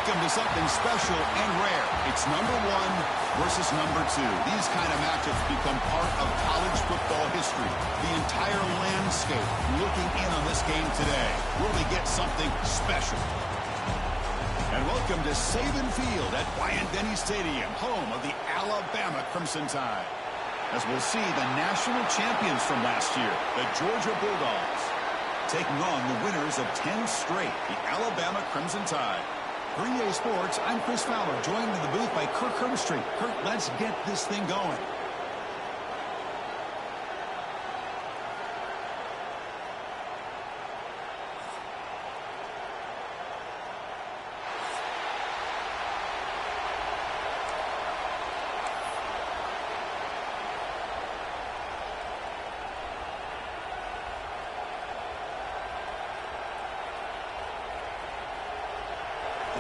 Welcome to something special and rare. It's number 1 versus number 2. These kind of matchups become part of college football history. The entire landscape looking in on this game today. Will we get something special? And welcome to Saban Field at Bryant-Denny Stadium, home of the Alabama Crimson Tide. As we'll see the national champions from last year, the Georgia Bulldogs, taking on the winners of 10 straight, the Alabama Crimson Tide. For EA Sports, I'm Chris Fowler, joined in the booth by Kirk Herbstreit. Kirk, let's get this thing going.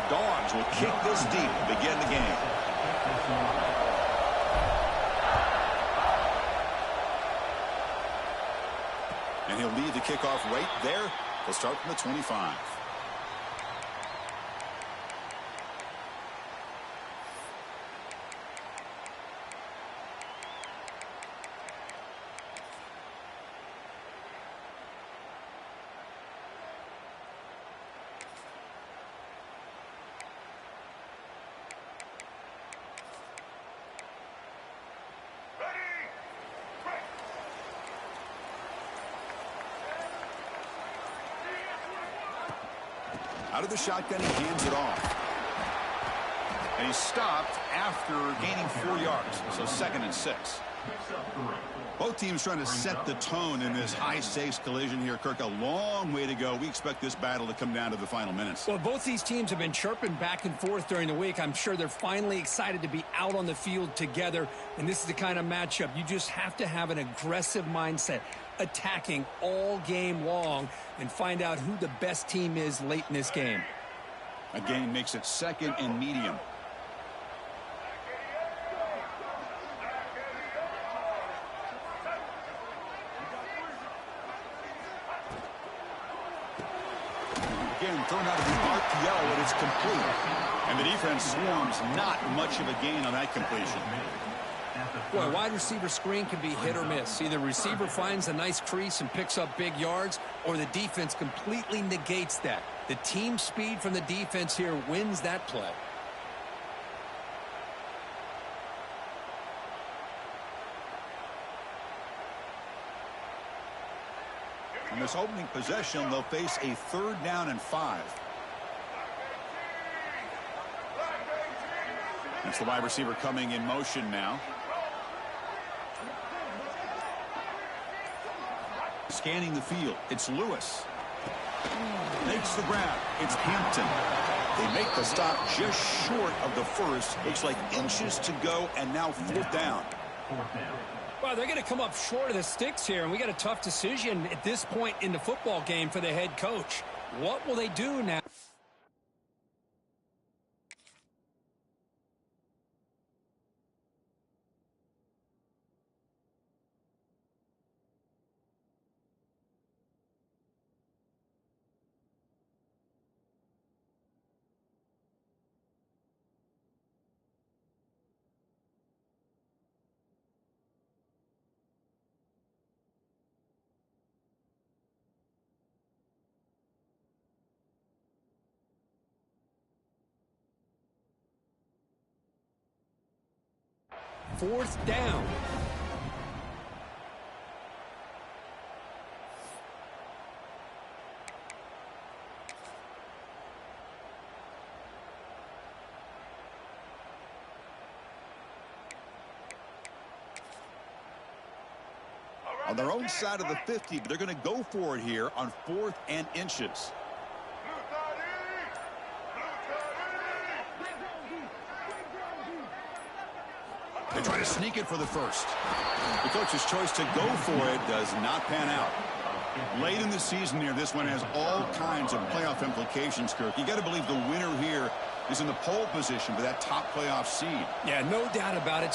Dogs will kick this deep to begin the game. And he'll lead the kickoff right there. He'll start from the 25. Out of the shotgun, he hands it off. And he's stopped after gaining 4 yards. So 2nd and 6. Both teams trying to set the tone in this high-stakes collision here, Kirk. A long way to go. We expect this battle to come down to the final minutes. Well, both these teams have been chirping back and forth during the week. I'm sure they're finally excited to be out on the field together. And this is the kind of matchup you just have to have an aggressive mindset, attacking all game long, and find out who the best team is late in this game. Again, makes it 2nd and medium. Again, thrown out of the RPO, and it's complete. And the defense swarms, not much of a gain on that completion. Boy, wide receiver screen can be hit or miss. Either receiver finds a nice crease and picks up big yards, or the defense completely negates that. The team speed from the defense here wins that play. On this opening possession, they'll face a 3rd down and 5. That's the wide receiver coming in motion now. Scanning the field, it's Lewis. Makes the grab, it's Hampton. They make the stop just short of the first. Looks like inches to go, and now 4th down. Well, they're going to come up short of the sticks here, and we got a tough decision at this point in the football game for the head coach. What will they do now? Fourth down. On their own side of the 50, but they're going to go for it here on 4th and inches. They try to sneak it for the first. The coach's choice to go for it does not pan out. Late in the season here, this one has all kinds of playoff implications, Kirk. You got to believe the winner here is in the pole position for that top playoff seed. Yeah, no doubt about it.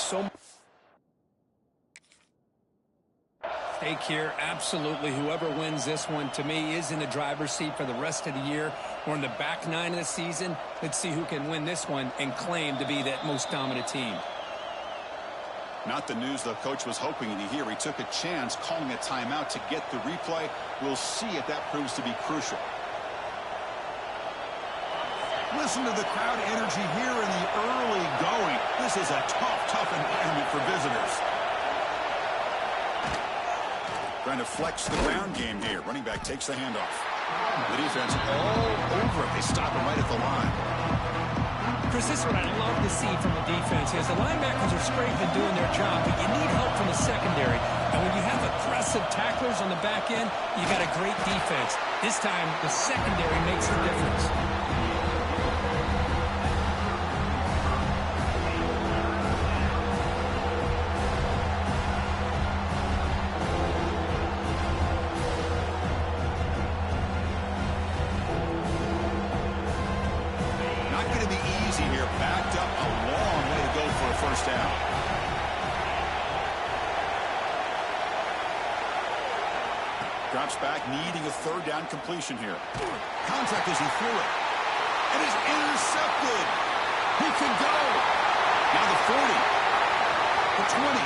stake here. Absolutely. Whoever wins this one, to me, is in the driver's seat for the rest of the year. We're in the back nine of the season. Let's see who can win this one and claim to be that most dominant team. Not the news the coach was hoping to hear. He took a chance calling a timeout to get the replay. We'll see if that proves to be crucial. Listen to the crowd energy here in the early going. This is a tough environment for visitors. Trying to flex the ground game here. Running back takes the handoff. The defense all over it. They stop him right at the line. Chris, this is what I love to see from the defense is the linebackers are straight and doing their job, but you need help from the secondary. And when you have aggressive tacklers on the back end, you got a great defense. This time, the secondary makes the difference. Drops back, needing a third down completion here. Contact as he threw it. And is intercepted. He can go. Now the 40. The 20.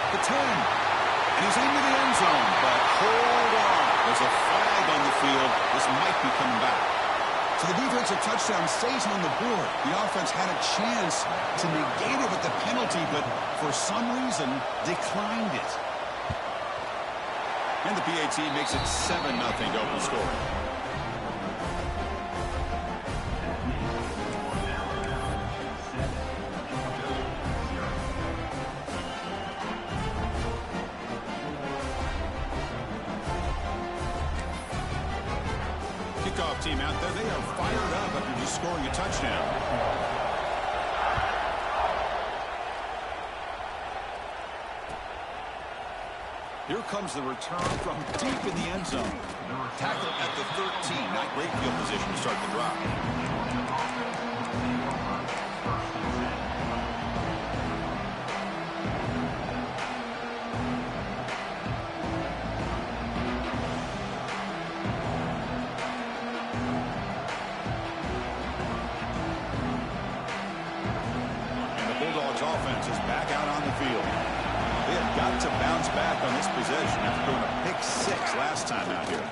The 10. And he's into the end zone. But hold on. There's a flag on the field. This might be coming back. So the defensive touchdown stays on the board. The offense had a chance to negate it with the penalty, but for some reason declined it. And the PAT makes it 7-0 to open score. Kickoff team out there. They are fired up after just scoring a touchdown. Here comes the return from deep in the end zone. Tackle at the 13. Not great field position to start the drive. And the Bulldogs offense is back out on the field. They have got to bounce back on this possession after doing a pick 6 last time out here.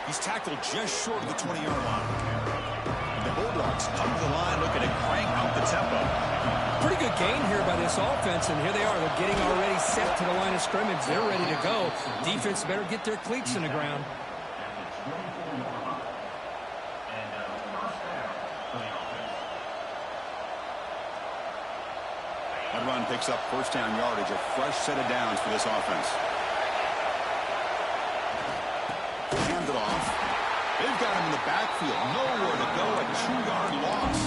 He's tackled just short of the 20-yard line. And the Bulldogs come to the line looking to crank up the tempo. Pretty good gain here by this offense, and here they are. They're getting already set to the line of scrimmage. They're ready to go. Defense better get their cleats in the ground. That run picks up first down yardage, a fresh set of downs for this offense. Hand it off. They've got him in the backfield. Nowhere to go, a 2-yard loss.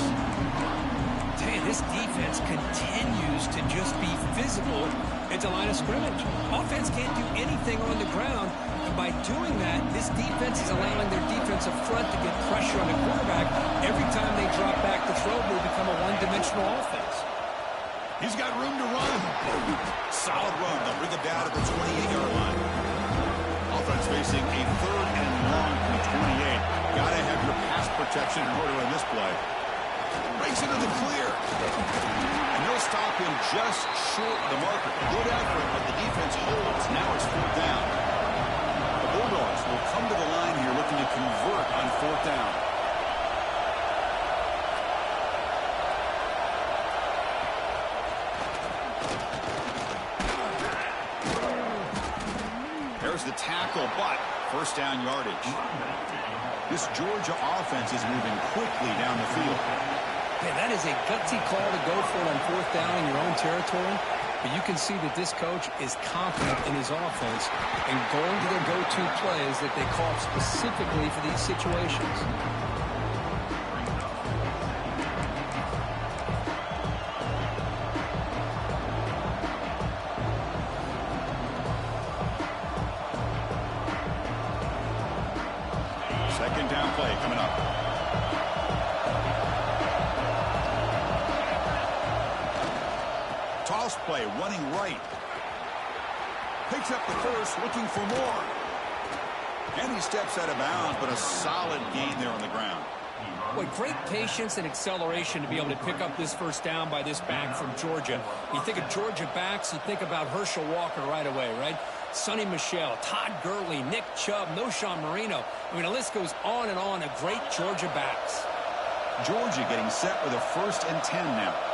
Tell you, this defense continues to just be physical at the line of scrimmage. Offense can't do anything on the ground, and by doing that, this defense is allowing their defensive front to get pressure on the quarterback. Every time they drop back to throw, they become a one-dimensional offense. He's got room to run. Solid run. They'll bring it down at the 28-yard line. Offense facing a 3rd and long from the 28. Got to have your pass protection in order in this play. Breaks into the clear. And they'll stop him just short of the marker. Good effort, but the defense holds. Now it's 4th down. The Bulldogs will come to the line here looking to convert on 4th down. There's the tackle, but first down yardage. This Georgia offense is moving quickly down the field. Yeah, that is a gutsy call to go for it on 4th down in your own territory. But you can see that this coach is confident in his offense and going to their go-to plays that they call specifically for these situations. Second down play coming up. Cross play, running right. Picks up the first, looking for more. And he steps out of bounds, but a solid gain there on the ground. Boy, great patience and acceleration to be able to pick up this first down by this back from Georgia. You think of Georgia backs, you think about Herschel Walker right away, right? Sonny Michel, Todd Gurley, Nick Chubb, Noshawn Marino. I mean, the list goes on and on of great Georgia backs. Georgia getting set with a 1st and 10 now.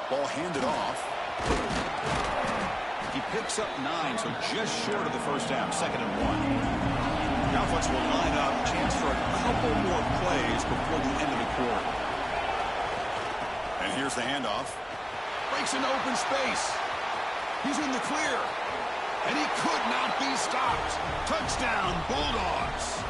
Ball handed off. He picks up 9, so just short of the first down. 2nd and 1. The offense will line up. Chance for a couple more plays before the end of the quarter. And here's the handoff. Breaks into open space. He's in the clear. And he could not be stopped. Touchdown, Bulldogs.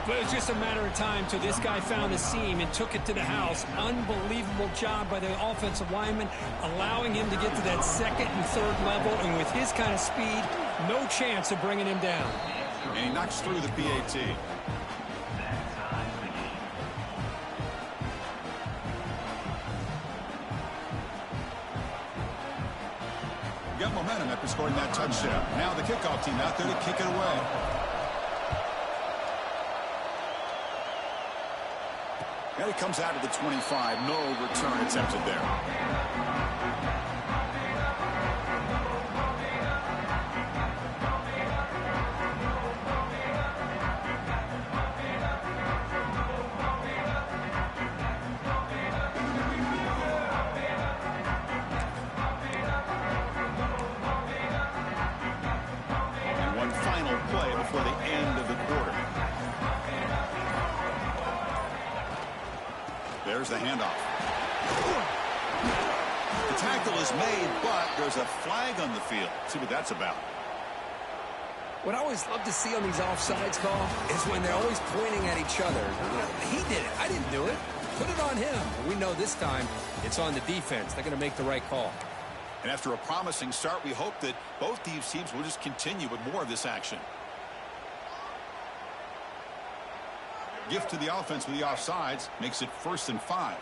But it was just a matter of time till this guy found a seam and took it to the house. Unbelievable job by the offensive lineman, allowing him to get to that 2nd and 3rd level. And with his kind of speed, no chance of bringing him down. And he knocks through the PAT. Got momentum after scoring that touchdown. Now the kickoff team out there to kick it away. And it comes out of the 25. No return attempted there. There's the handoff. The tackle is made, but there's a flag on the field. See what that's about. What I always love to see on these offsides call is when they're always pointing at each other. He did it. I didn't do it. Put it on him. We know this time it's on the defense. They're going to make the right call. And after a promising start, we hope that both these teams will just continue with more of this action. Gift to the offense with the offsides makes it 1st and 5.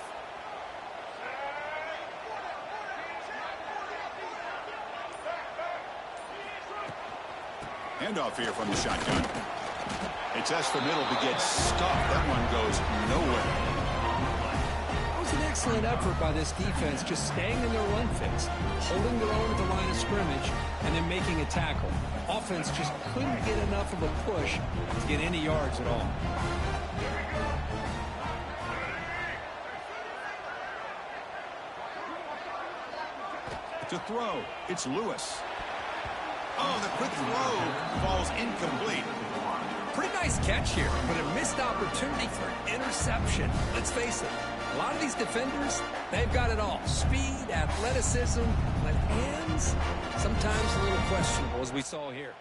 Handoff here from the shotgun. It's Esther Middle to get stuffed. That one goes nowhere. It was an excellent effort by this defense, just staying in their run fix, holding their own at the line of scrimmage, and then making a tackle. Offense just couldn't get enough of a push to get any yards at all. To throw, it's Lewis. Oh, the quick throw falls incomplete. Pretty nice catch here, but a missed opportunity for an interception. Let's face it, a lot of these defenders, they've got it all. Speed, athleticism, but hands, sometimes a little questionable, as we saw here.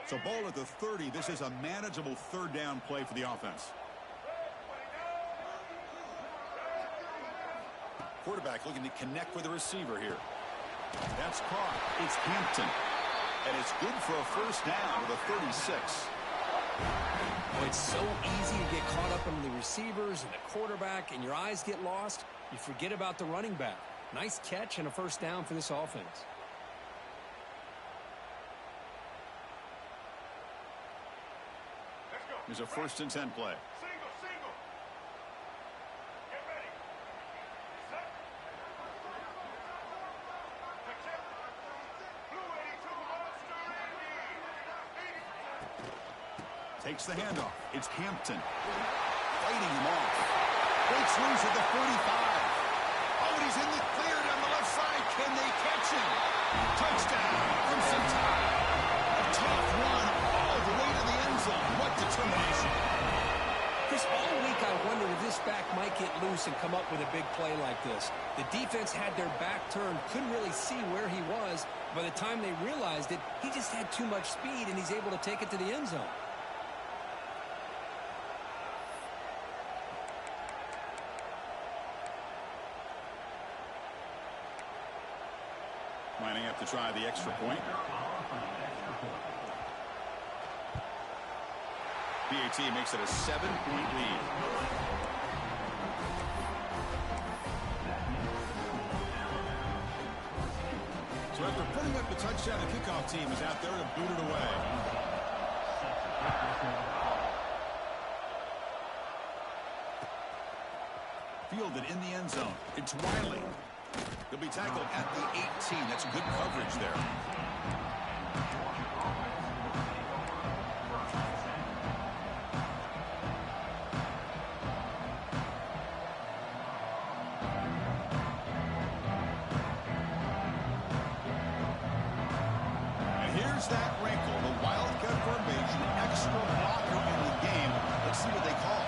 So ball at the 30. This is a manageable 3rd down play for the offense. Quarterback looking to connect with the receiver here. That's caught. It's Hampton. And it's good for a 1st down with a 36. Well, it's so easy to get caught up in the receivers and the quarterback, and your eyes get lost. You forget about the running back. Nice catch and a 1st down for this offense. Here's a 1st and 10 play. Single. Get ready. Set. Blue 82 Monster Takes the handoff. It's Hampton. Fighting him off. Breaks loose at the 45. Oh, and he's in the clear down the left side. Can they catch him? Touchdown. Crimson Tide. A tough run all the way to the end zone. What determination. Chris, all week I wondered if this back might get loose and come up with a big play like this. The defense had their back turned, couldn't really see where he was. By the time they realized it, he just had too much speed, and he's able to take it to the end zone. to try the extra point. BAT makes it a 7-point lead. So after putting up the touchdown, the kickoff team is out there to boot it away. Fielded in the end zone. It's Wiley. He'll be tackled at the 18. That's good coverage there. And here's that wrinkle. The Wildcat formation, extra blocker in the game. Let's see what they call.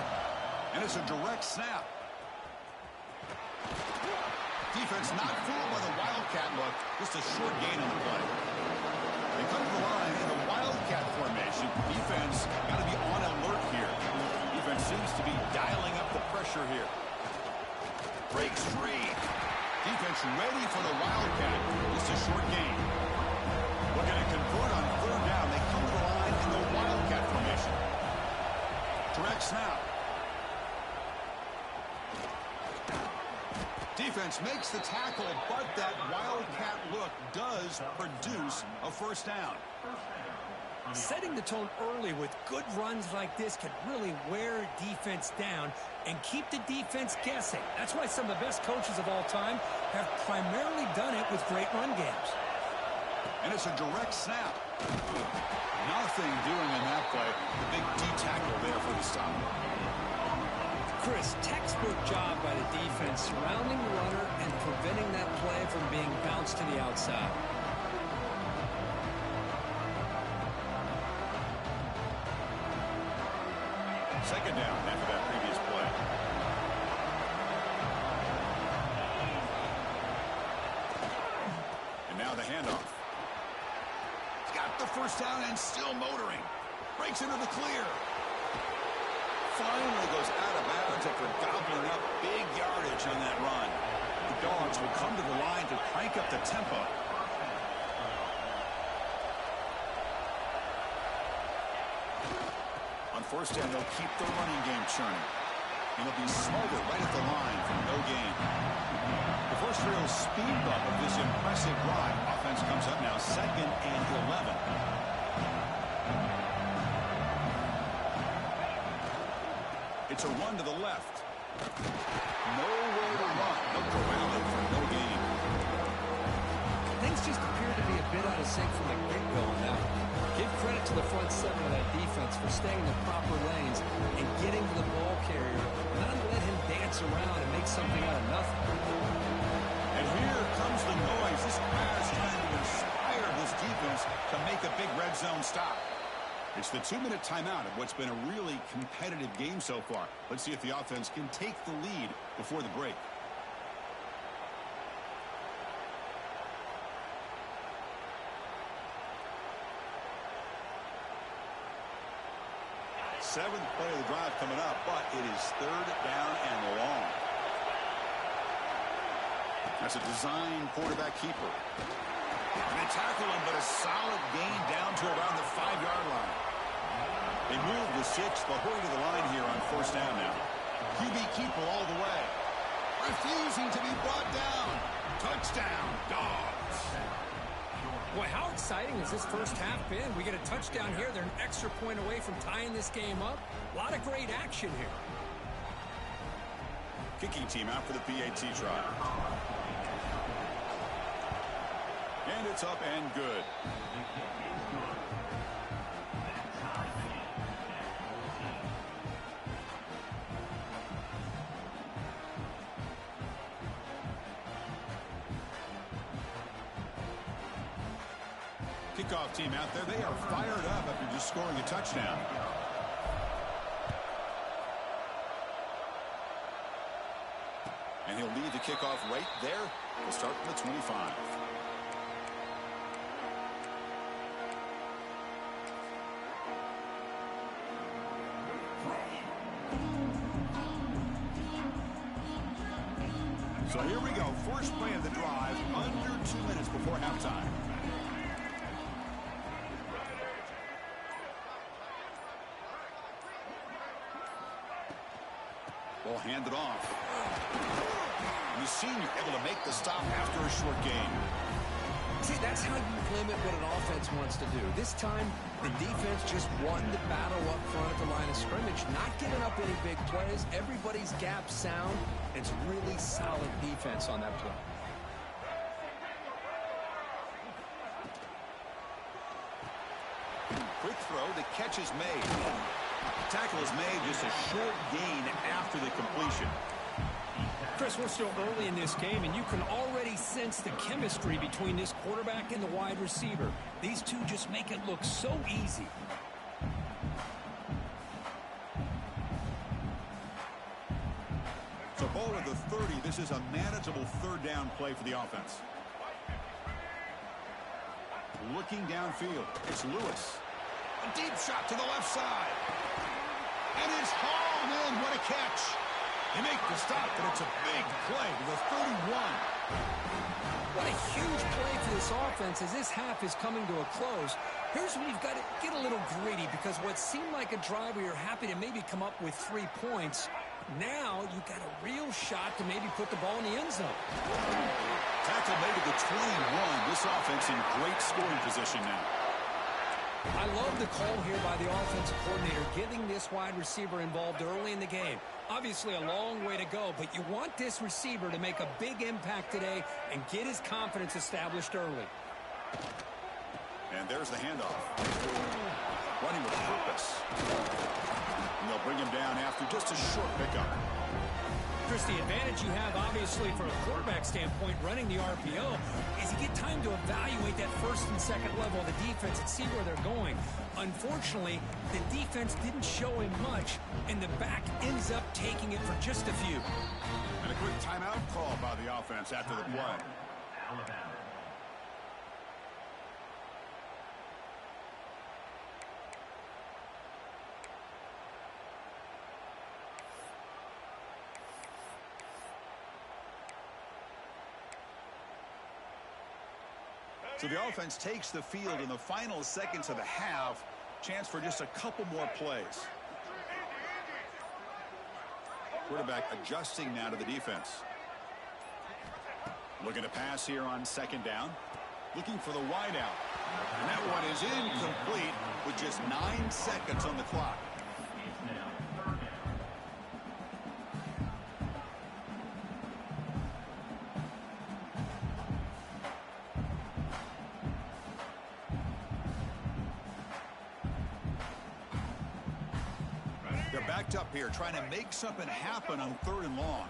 And it's a direct snap. Defense not fooled by the Wildcat look. Just a short gain on the play. They come to the line in the Wildcat formation. Defense got to be on alert here. Defense seems to be dialing up the pressure here. Breaks free. Defense ready for the Wildcat. Just a short gain. Looking to convert on third down. They come to the line in the Wildcat formation. Direct snap. Defense makes the tackle, but that Wildcat look does produce a first down. Setting the tone early with good runs like this can really wear defense down and keep the defense guessing. That's why some of the best coaches of all time have primarily done it with great run games. And it's a direct snap. Nothing doing on that play. The big D tackle there for the stop. Chris, textbook job by the defense surrounding the runner and preventing that play from being bounced to the outside. Second down after that previous play. And now the handoff. He's got the first down and still motoring. Breaks into the clear. Finally goes out of bounds after gobbling up big yardage on that run. The Dogs will come to the line to crank up the tempo. On first down, they'll keep the running game churning. And they'll be smothered right at the line for no gain. The first real speed bump of this impressive drive. Offense comes up now 2nd and 11. It's a run to the left. Nowhere to run. They'll corral it for no gain. Things just appear to be a bit out of sync from the get-go now. Give credit to the front seven of that defense for staying in the proper lanes and getting to the ball carrier, not let him dance around and make something out of nothing. And here comes the noise. This crowd is trying to inspire this defense to make a big red zone stop. It's the 2-minute timeout of what's been a really competitive game so far. Let's see if the offense can take the lead before the break. Seventh play of the drive coming up, but it is third down and long. That's a design quarterback keeper. And they tackle him, but a solid gain down to around the 5-yard line. They move the 6. They'll hurry to the line here on first down now. QB keeper all the way. Refusing to be brought down. Touchdown, Dogs. Boy, how exciting has this first half been? We get a touchdown here. They're an extra point away from tying this game up. A lot of great action here. Kicking team out for the PAT try. And it's up and good. Kickoff team out there. They are fired up after just scoring a touchdown. And he'll lead the kickoff right there. We'll start from the 25. So here we go. First play of the drive. Under 2 minutes before halftime. Ball handed off. And the senior able to make the stop after a short gain. See, that's how you limit what an offense wants to do. This time, the defense just won the battle up front at the line of scrimmage, not giving up any big plays. Everybody's gap sound. It's really solid defense on that play. Quick throw. The catch is made. Tackle is made, just a short gain after the completion. Chris, we're still early in this game, and you can already sense the chemistry between this quarterback and the wide receiver. These two just make it look so easy. So ball at the 30. This is a manageable third down play for the offense. Looking downfield. It's Lewis. A deep shot to the left side. And it's hauled in. What a catch. They make the stop, but it's a big play to the 31. What a huge play for this offense as this half is coming to a close. Here's when you've got to get a little greedy, because what seemed like a drive where you're happy to maybe come up with 3 points, now you've got a real shot to maybe put the ball in the end zone. Tackle made at the 21. This offense in great scoring position now. I love the call here by the offensive coordinator, getting this wide receiver involved early in the game. Obviously a long way to go, but you want this receiver to make a big impact today and get his confidence established early. And there's the handoff. Running with purpose. And they'll bring him down after just a short pickup. Chris, the advantage you have, obviously, from a quarterback standpoint, running the RPO, is you get time to evaluate that first and second level of the defense and see where they're going. Unfortunately, the defense didn't show him much, and the back ends up taking it for just a few. And a quick timeout call by the offense after the play. So the offense takes the field in the final seconds of the half. Chance for just a couple more plays. Quarterback adjusting now to the defense. Looking to pass here on second down. Looking for the wide out. And that one is incomplete with just 9 seconds on the clock. They're backed up here, trying to make something happen on 3rd and long.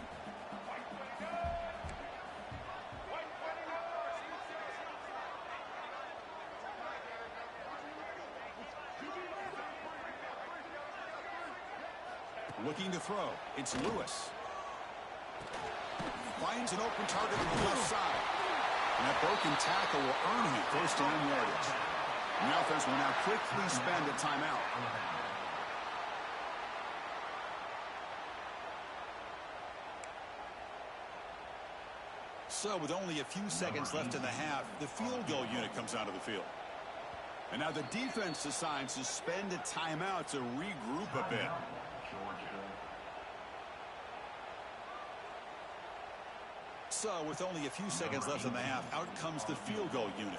Looking to throw. It's Lewis. Finds an open target on the left side. And that broken tackle will earn him first down yardage. And the offense will now quickly spend a timeout. So with only a few seconds left in the half, the field goal unit comes out of the field. And now the defense decides to spend a timeout to regroup a bit. So with only a few seconds left in the half, out comes the field goal unit.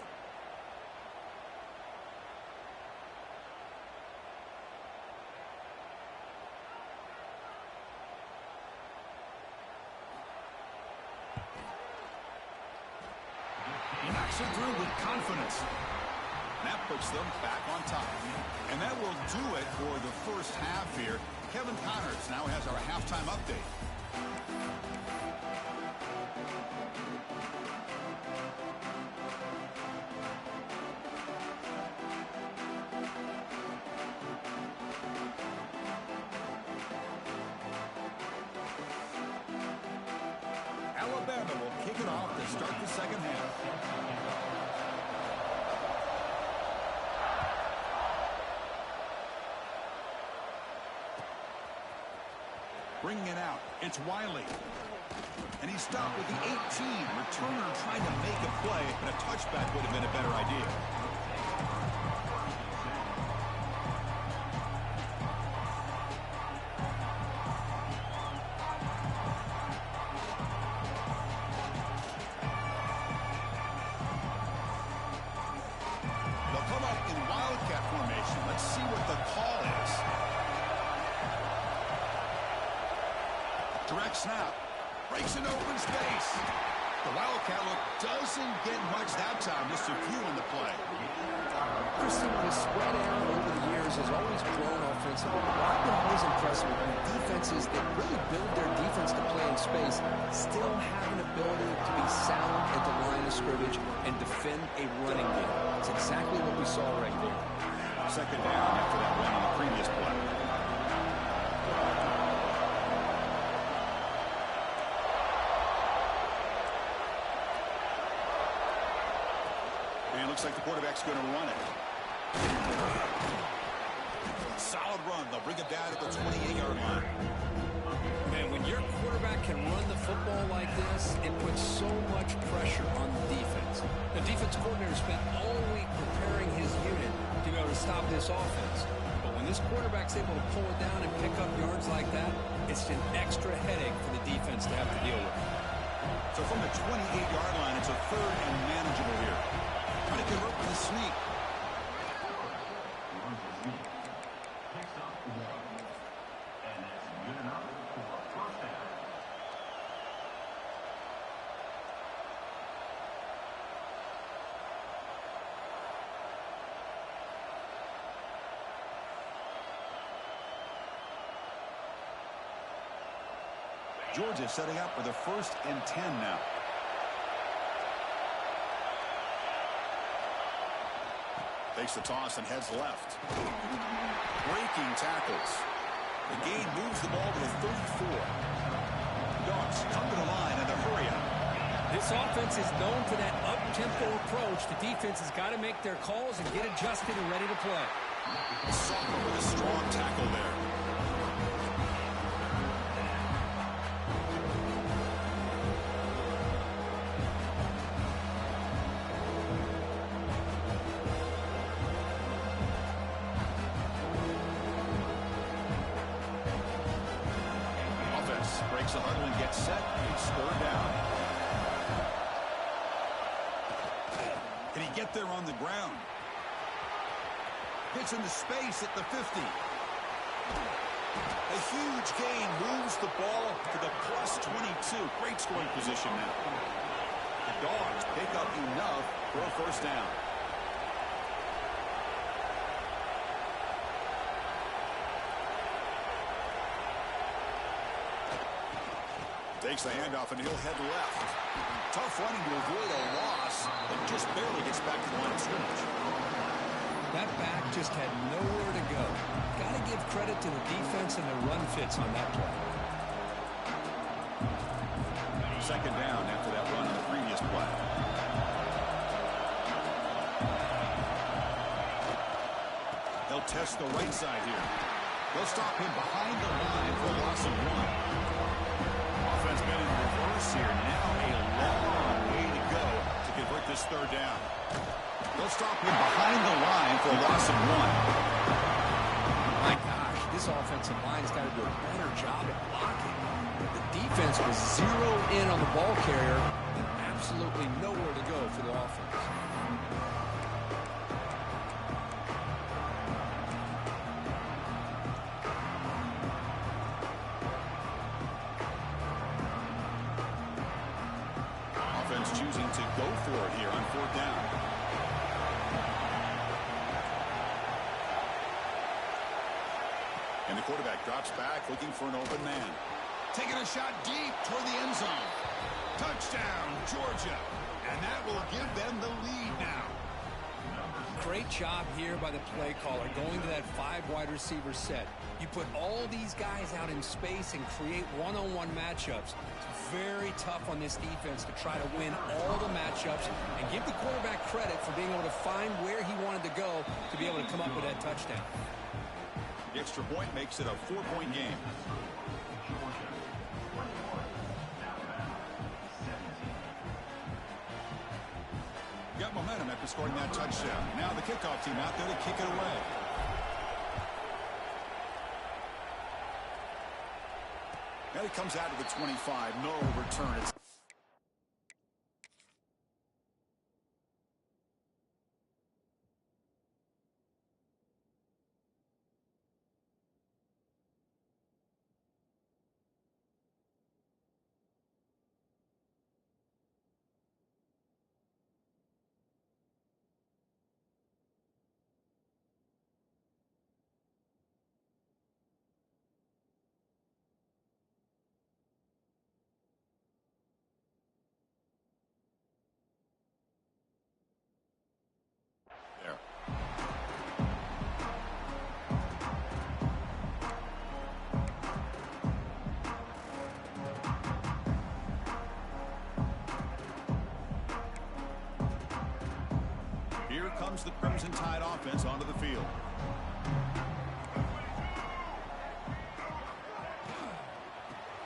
He knocks it through with confidence. And that puts them back on top. And that will do it for the first half here. Kevin Connors now has our halftime update. Alabama will kick it off to start the second half. Bringing it out. It's Wiley. And he's stopped with the 18. Returner trying to make a play, but a touchback would have been a better idea. They'll come up in Wildcat formation. Let's see what the call is. Direct snap. Breaks into open space. The Wildcat look doesn't get much that time. Just a few on the play. Christian was spread out over the years, has always grown offensively. What I've been always impressed with defenses that really build their defense to play in space still have an ability to be sound at the line of scrimmage and defend a running game. It's exactly what we saw right there. Second down after that run on the previous play. And it looks like the quarterback's going to run it. Solid run. They'll bring it down at the 28-yard line. Man, when your quarterback can run the football like this, it puts so much pressure on the defense. The defense coordinator spent all week preparing his unit to be able to stop this offense. But when this quarterback's able to pull it down and pick up yards like that, it's an extra headache for the defense to have to deal with. So from the 28-yard line, it's a third and manageable here. Trying to convert with a sneak. Georgia setting up for the 1st and 10 now. Takes the toss and heads left. Breaking tackles. The gain moves the ball to the 34. Dogs come to the line in a hurry up. This offense is known for that up-tempo approach. The defense has got to make their calls and get adjusted and ready to play. Summer with a strong tackle there. Breaks the huddle and gets set. It's third down. Can he get there on the ground? Gets into space at the 50. A huge gain moves the ball to the plus 22. Great scoring position now. The Dogs pick up enough for a first down. Takes the handoff, and he'll head left. Tough running to avoid a loss, but just barely gets back to the line of scrimmage. That back just had nowhere to go. Got to give credit to the defense and the run fits on that play. Second down after that run on the previous play. They'll test the right side here. They'll stop him behind the line for a loss of 1. Offense been in reverse here. Now a long way to go to convert this third down. They'll stop him behind the line for a loss of 1. My gosh, this offensive line's got to do a better job at blocking. The defense was zeroed in on the ball carrier and absolutely nowhere to go for the offense. Choosing to go for it here on fourth down. And the quarterback drops back looking for an open man. Taking a shot deep toward the end zone. Touchdown, Georgia. And that will give them the lead now. Great job here by the play caller going to that 5 wide receiver set. You put all these guys out in space and create one-on-one matchups. It's very tough on this defense to try to win all the matchups and give the quarterback credit for being able to find where he wanted to go to be able to come up with that touchdown. The extra point makes it a 4-point game. Got momentum after scoring that touchdown. Now the kickoff team out there to kick it away. And it comes out to the 25. No return. It's there. Here comes the Crimson Tide offense onto the field.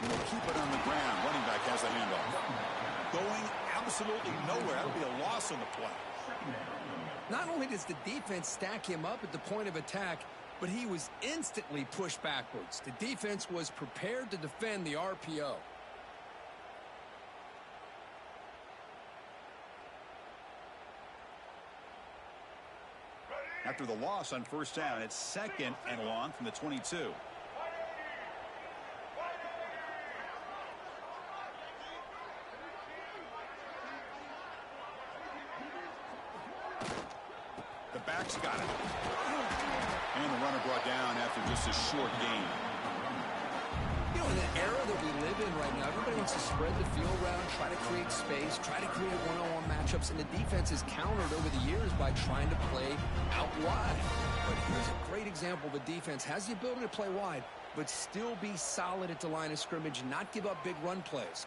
We'll keep it on the ground. Running back has a handoff. Going absolutely nowhere. That would be a loss on the play. Not only does the defense stack him up at the point of attack, but he was instantly pushed backwards. The defense was prepared to defend the RPO. After the loss on first down, it's 2nd and long from the 22. The back's got it. And the runner brought down after just a short gain. You know, in the era that we live in right now, everybody wants to spread the field around, try to create space, try to create one-on-one matchups, and the defense is countered over the years by trying to play out wide. But here's a great example. The defense has the ability to play wide, but still be solid at the line of scrimmage and not give up big run plays.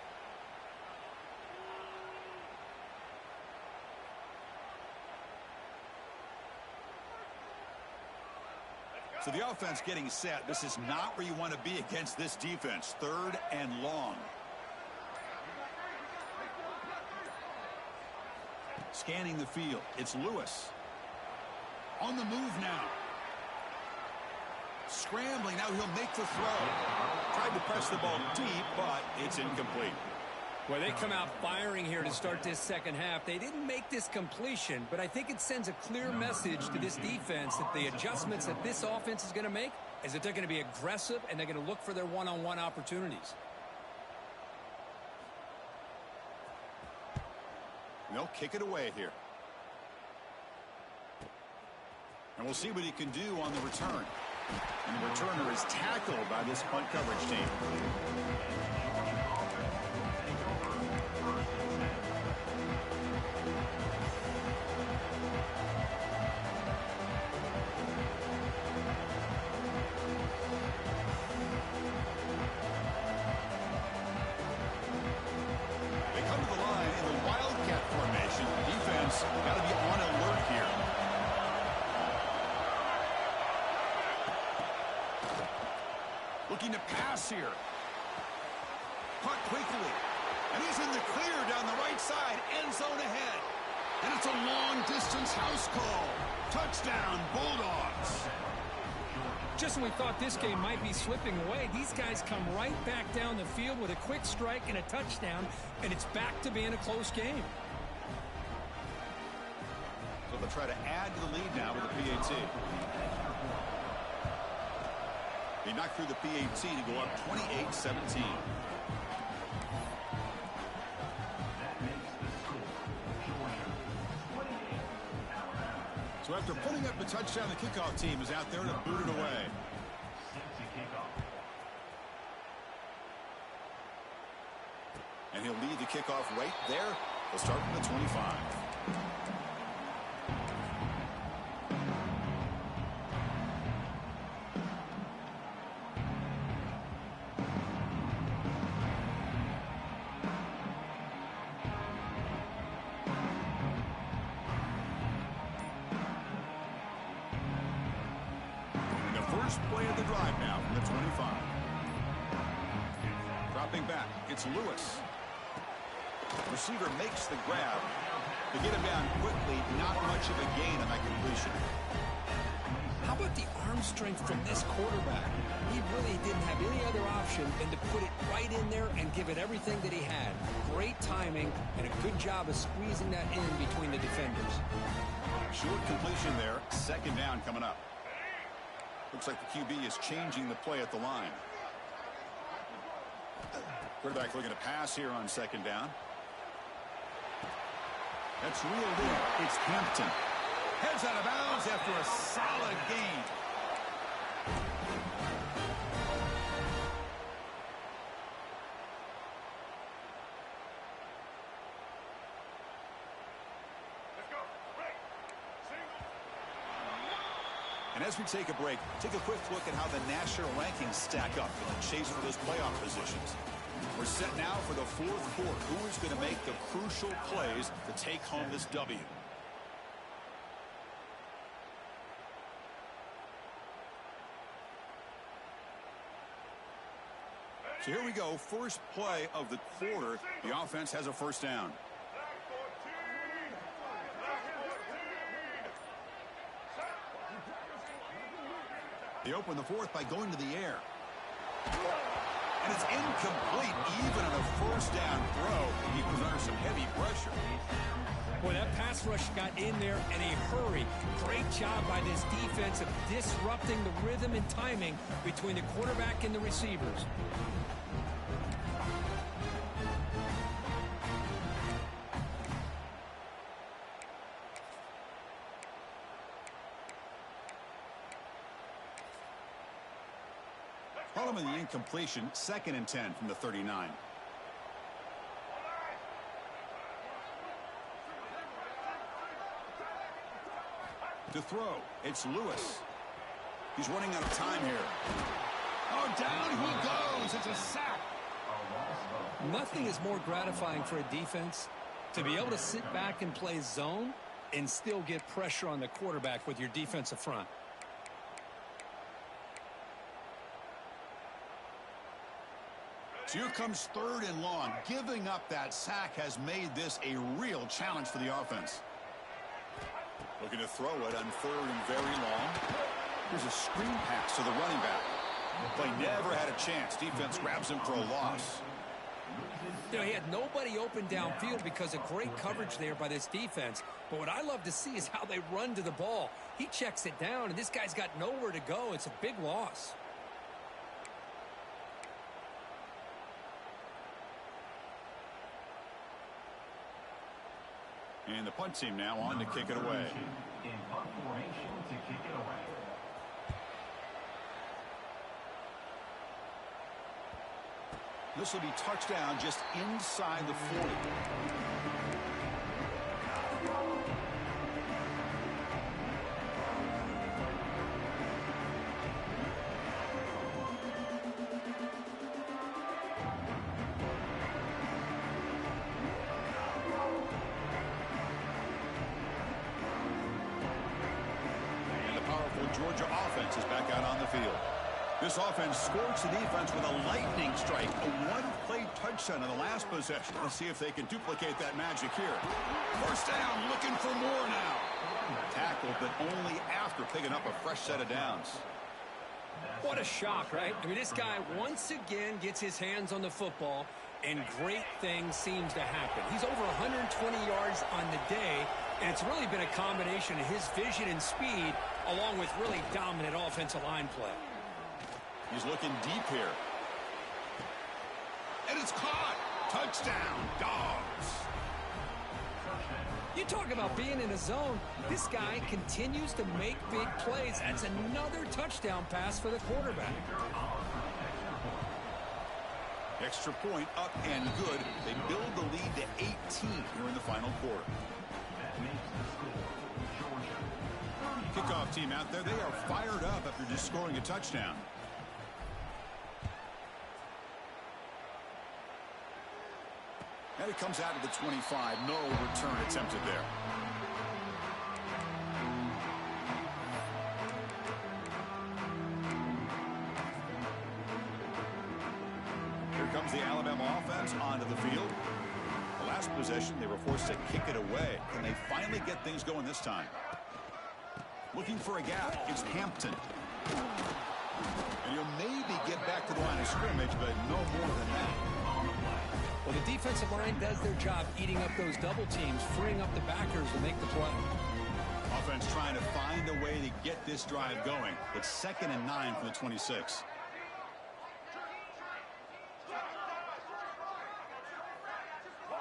So the offense getting set. This is not where you want to be against this defense. 3rd and long. Scanning the field. It's Lewis. On the move now. Scrambling. Now he'll make the throw. Tried to press the ball deep, but it's incomplete. Well, they come out firing here to start this second half. They didn't make this completion, but I think it sends a clear message to this defense that the adjustments that this offense is going to make is that they're going to be aggressive and they're going to look for their one-on-one opportunities. They'll kick it away here. And we'll see what he can do on the return. And the returner is tackled by this punt coverage team. Got to be on alert here. Looking to pass here. Punt quickly. And he's in the clear down the right side. End zone ahead. And it's a long-distance house call. Touchdown, Bulldogs. Just when we thought this game might be slipping away, these guys come right back down the field with a quick strike and a touchdown, and it's back to being a close game. So they'll try to add to the lead now with the PAT. They knocked through the PAT to go up 28-17. So after putting up the touchdown, the kickoff team is out there to boot it away. And he'll lead the kickoff right there. He'll start from the 25. First play of the drive now from the 25. Dropping back, it's Lewis. Receiver makes the grab. To get him down quickly, not much of a gain on that completion. How about the arm strength from this quarterback? He really didn't have any other option than to put it right in there and give it everything that he had. Great timing and a good job of squeezing that in between the defenders. Short completion there. Second down coming up. Looks like the QB is changing the play at the line. Quarterback looking to pass here on second down. That's reeled in. It's Hampton. Heads out of bounds after a solid gain. Let's go. Break. Single. And as we take a break, take a quick look at how the national rankings stack up in the chase for those playoff positions. We're set now for the fourth quarter. Who is going to make the crucial plays to take home this W? So here we go. First play of the quarter. The offense has a first down. Back 14. Back 14. They open the fourth by going to the air. And it's incomplete even on a first down throw. He was under some heavy pressure. Boy, that pass rush got in there in a hurry. Great job by this defense of disrupting the rhythm and timing between the quarterback and the receivers. Following the incompletion, 2nd and 10 from the 39. To throw, it's Lewis. He's running out of time here. Oh, down he goes. It's a sack. Nothing is more gratifying for a defense to be able to sit back and play zone and still get pressure on the quarterback with your defensive front. So here comes 3rd and long. Giving up that sack has made this a real challenge for the offense. Looking to throw it on 3rd and very long. Here's a screen pass to the running back. Play never had a chance. Defense grabs him for a loss. You know, he had nobody open downfield because of great coverage there by this defense. But what I love to see is how they run to the ball. He checks it down, and this guy's got nowhere to go. It's a big loss. And the punt team now on to kick it away. In punt formation to kick it away. This will be touchdown just inside the 40. Georgia offense is back out on the field. This offense scorched the defense with a lightning strike, a one-play touchdown in the last possession. Let's see if they can duplicate that magic here. First down, looking for more now. Tackled, but only after picking up a fresh set of downs. What a shock, right? I mean, this guy once again gets his hands on the football, and great things seems to happen. He's over 120 yards on the day, and it's really been a combination of his vision and speed along with really dominant offensive line play. He's looking deep here. And it's caught. Touchdown, Dogs. You talk about being in a zone. This guy continues to make big plays. That's another touchdown pass for the quarterback. Extra point up and good. They build the lead to 18 here in the final quarter. Kickoff team out there. They are fired up after just scoring a touchdown. And it comes out of the 25. No return attempted there. comes the Alabama offense onto the field. The last possession, they were forced to kick it away. Can they finally get things going this time? Looking for a gap. It's Hampton. And he'll maybe get back to the line of scrimmage, but no more than that. Well, the defensive line does their job eating up those double teams, freeing up the backers to make the play. Offense trying to find a way to get this drive going. It's 2nd and 9 from the 26.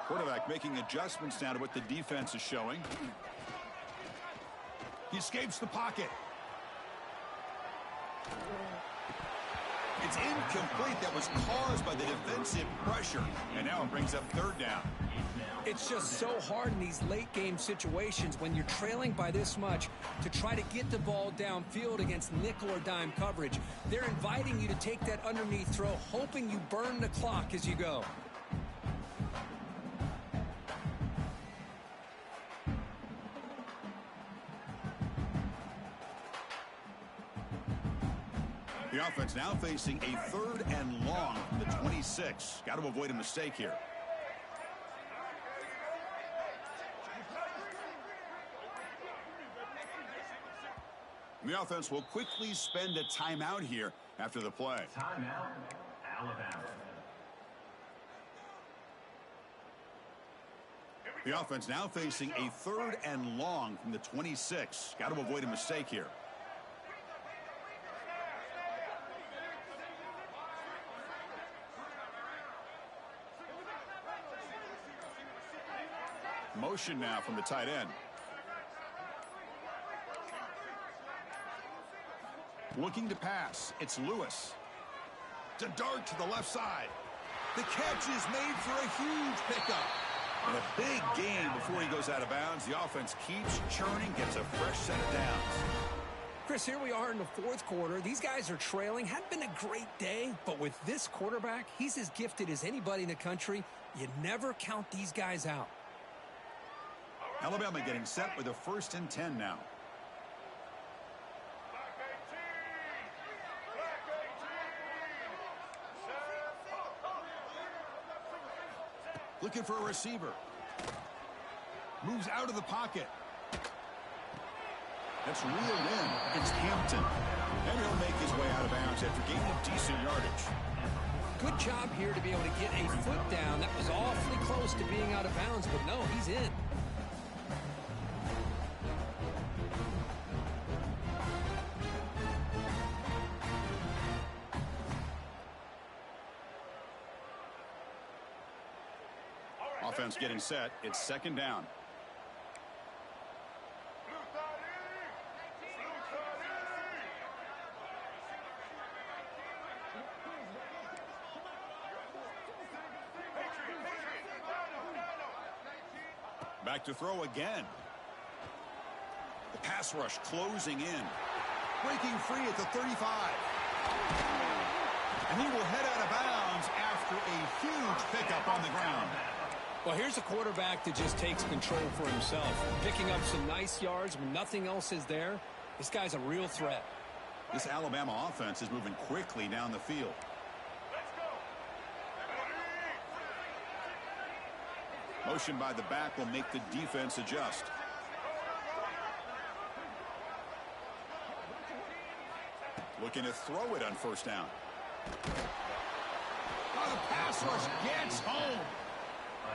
Quarterback making adjustments now to what the defense is showing. He escapes the pocket. It's incomplete. That was caused by the defensive pressure. And now it brings up 3rd down. It's just so hard in these late game situations when you're trailing by this much to try to get the ball downfield against nickel or dime coverage. They're inviting you to take that underneath throw, hoping you burn the clock as you go. The offense now facing a 3rd and long from the 26. Got to avoid a mistake here. The offense will quickly spend a timeout here after the play. Timeout, Alabama. The offense now facing a 3rd and long from the 26. Got to avoid a mistake here. Motion now from the tight end. Looking to pass. It's Lewis. To dart to the left side. The catch is made for a huge pickup. And a big gain before he goes out of bounds. The offense keeps churning, gets a fresh set of downs. Chris, here we are in the 4th quarter. These guys are trailing. Hadn't been a great day, but with this quarterback, he's as gifted as anybody in the country. You never count these guys out. Alabama getting set with a 1st and 10 now. Looking for a receiver. Moves out of the pocket. That's reeled in. It's Hampton. And he'll make his way out of bounds after gaining decent yardage. Good job here to be able to get a foot down. That was awfully close to being out of bounds, but no, he's in. Offense getting set. It's 2nd down. Back to throw again. The pass rush closing in. Breaking free at the 35. And he will head out of bounds after a huge pickup on the ground. Well, here's a quarterback that just takes control for himself. Picking up some nice yards when nothing else is there. This guy's a real threat. This Alabama offense is moving quickly down the field. Motion by the back will make the defense adjust. Looking to throw it on 1st down. Oh, the pass rush gets home.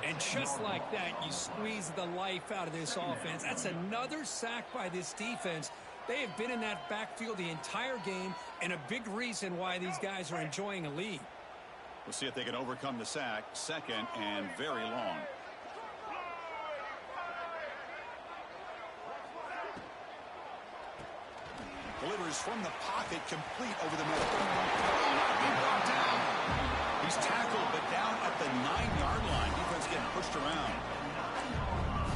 And just like that, you squeeze the life out of this offense. That's another sack by this defense. They have been in that backfield the entire game, and a big reason why these guys are enjoying a lead. We'll see if they can overcome the sack. 2nd and very long. Delivers from the pocket, complete over the middle. Will not be brought down. He's tackled, but down at the 9-yard line. Defense getting pushed around.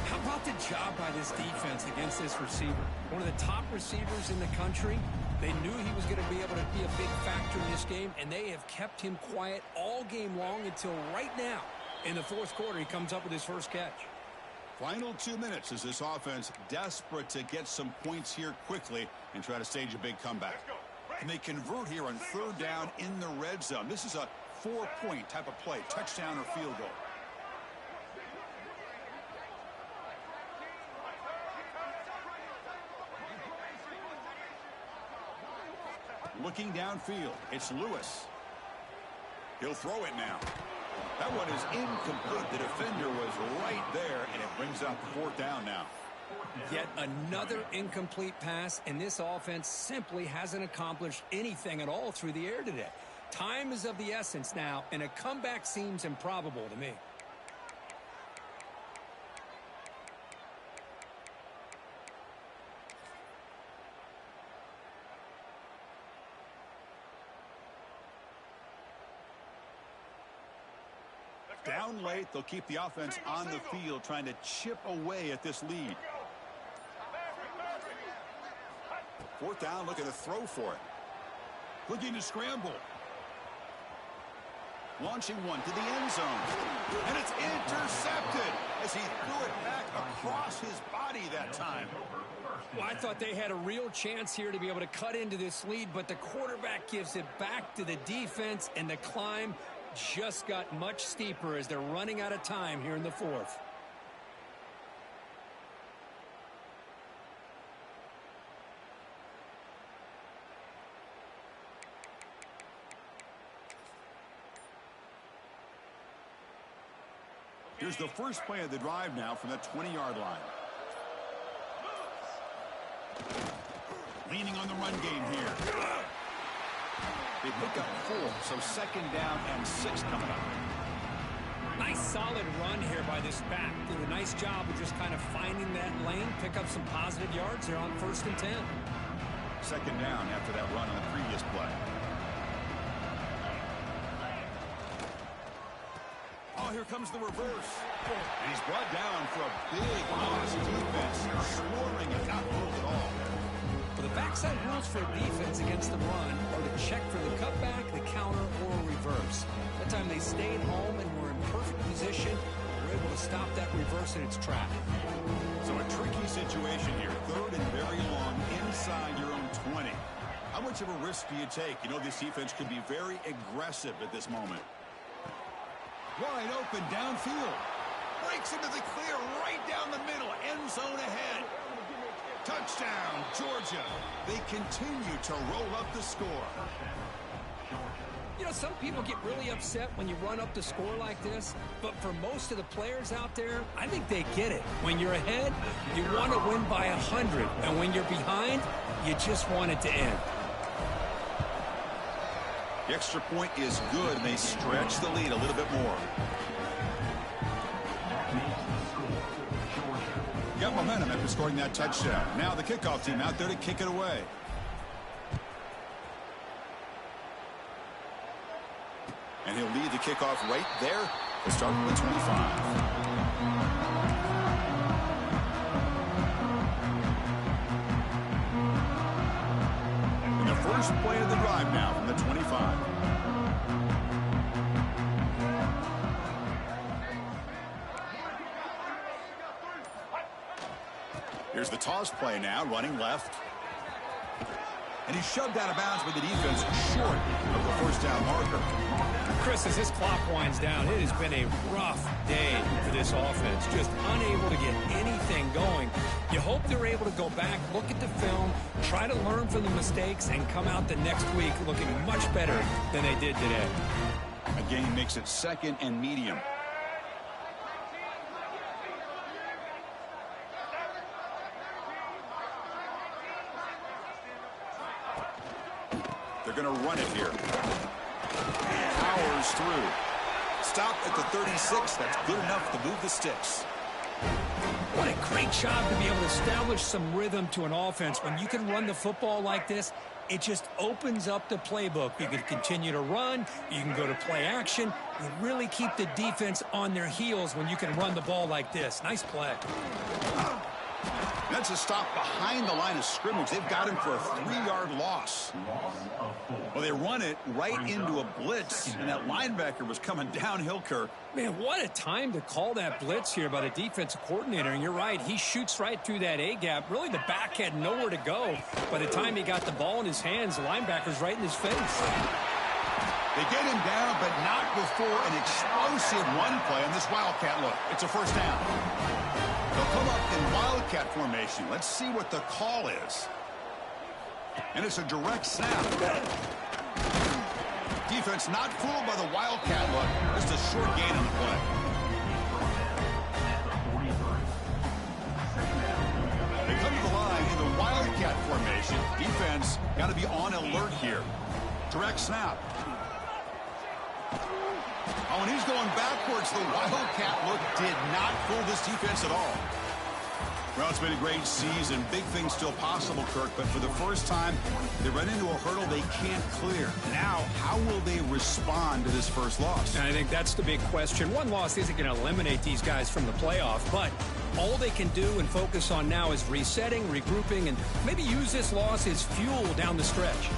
How about the job by this defense against this receiver? One of the top receivers in the country. They knew he was going to be able to be a big factor in this game, and they have kept him quiet all game long until right now. In the 4th quarter, he comes up with his first catch. Final 2 minutes as this offense desperate to get some points here quickly and try to stage a big comeback. Can they convert here on 3rd down in the red zone? This is a 4-point type of play, touchdown or field goal. Looking downfield, it's Lewis. He'll throw it now. That one is incomplete. The defender was right there, and it brings up 4th down now. Yet another incomplete pass, and this offense simply hasn't accomplished anything at all through the air today. Time is of the essence now, and a comeback seems improbable to me. Down late, they'll keep the offense on the field trying to chip away at this lead. 4th down, looking to throw for it. Looking to scramble. Launching one to the end zone. And it's intercepted as he threw it back across his body that time. Well, I thought they had a real chance here to be able to cut into this lead, but the quarterback gives it back to the defense, and the climb just got much steeper as they're running out of time here in the 4th. Here's the first play of the drive now from the 20-yard line. Leaning on the run game here. They pick up 4, so 2nd down and 6 coming up. Nice solid run here by this back. Did a nice job of just kind of finding that lane, pick up some positive yards here on 1st and 10. 2nd down after that run on the previous play. Oh, here comes the reverse. And he's brought down for a big loss. Defense swarming and not moved at all. Well, the backside rules for a defense against the run are to check for the cutback, the counter, or a reverse. That time they stayed home and were in perfect position. They were able to stop that reverse in its track. So a tricky situation here. 3rd and very long inside your own 20. How much of a risk do you take? You know, this defense could be very aggressive at this moment. Wide open downfield. Breaks into the clear right down the middle. End zone ahead. Touchdown, Georgia. They continue to roll up the score. You know, some people get really upset when you run up the score like this, but for most of the players out there, I think they get it. When you're ahead, you want to win by 100, and when you're behind, you just want it to end. The extra point is good, and they stretch the lead a little bit more. Got momentum after scoring that touchdown. Now the kickoff team out there to kick it away. And he'll lead the kickoff right there to start with the 25. And the first play of the drive now from the 25. Here's the toss play now, running left. And he's shoved out of bounds with the defense short of the 1st down marker. Chris, as this clock winds down, it has been a rough day for this offense. Just unable to get anything going. You hope they're able to go back, look at the film, try to learn from the mistakes, and come out the next week looking much better than they did today. A gain makes it 2nd and medium. They're going to run it here. Powers through. Stopped at the 36. That's good enough to move the sticks. What a great job to be able to establish some rhythm to an offense. When you can run the football like this, it just opens up the playbook. You can continue to run. You can go to play action. You really keep the defense on their heels when you can run the ball like this. Nice play. That's a stop behind the line of scrimmage. They've got him for a 3-yard loss. Well, they run it right into a blitz, and that linebacker was coming downhill, Kirk. Man, what a time to call that blitz here by the defensive coordinator. And you're right, he shoots right through that A-gap. Really, the back had nowhere to go. By the time he got the ball in his hands, the linebacker's right in his face. They get him down, but not before an explosive run play on this Wildcat look. It's a first down. They'll come up in Wildcat formation. Let's see what the call is. And it's a direct snap. Defense not fooled by the Wildcat look. Just a short gain on the play. They come to the line in the Wildcat formation. Defense got to be on alert here. Direct snap. Oh, and he's going backwards. The Wildcat look did not fool this defense at all. Well, it's been a great season. Big things still possible, Kirk, but for the first time, they run into a hurdle they can't clear. Now, how will they respond to this first loss? And I think that's the big question. One loss isn't going to eliminate these guys from the playoff, but all they can do and focus on now is resetting, regrouping, and maybe use this loss as fuel down the stretch.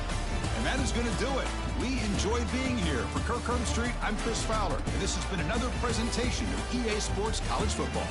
And that is going to do it. We enjoyed being here. For Kirk Herbstreit, I'm Chris Fowler, and this has been another presentation of EA Sports College Football.